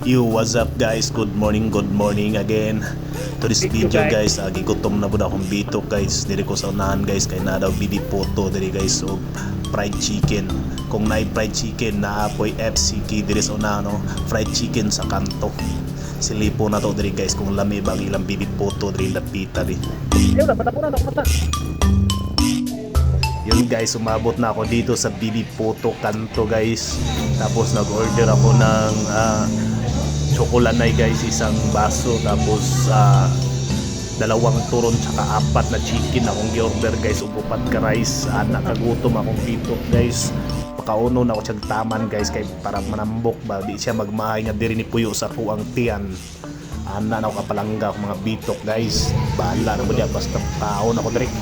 Yo, what's up guys? Good morning again. To this video guys, gigutom na po akong bitok guys. Diri ko sa unahan guys, kay na daw bidi poto diri guys og fried chicken. Kung naay fried chicken, naapoy FCK diri sa unahan no, fried chicken sa kanto. Silipo na to diri guys, kung lami bang ilang bidi poto diri lapita di. Ayaw na, mata po na, mata. Yun guys, umabot na ako dito sa Bibi Poto Kanto guys. Tapos nag-order ako ng chokolanay guys, isang baso. Tapos dalawang turon tsaka apat na chicken akong gi-order guys. Upupat ka rice. Nakagutom akong dito guys. Pakauno na ako siyang taman guys, kay para manambok ba di siya magmahay nga diri ni puyo sa kuang tiyan. Na ako kapalangga mga bitok guys. Bahala na mo diya, basta kaon ako direct.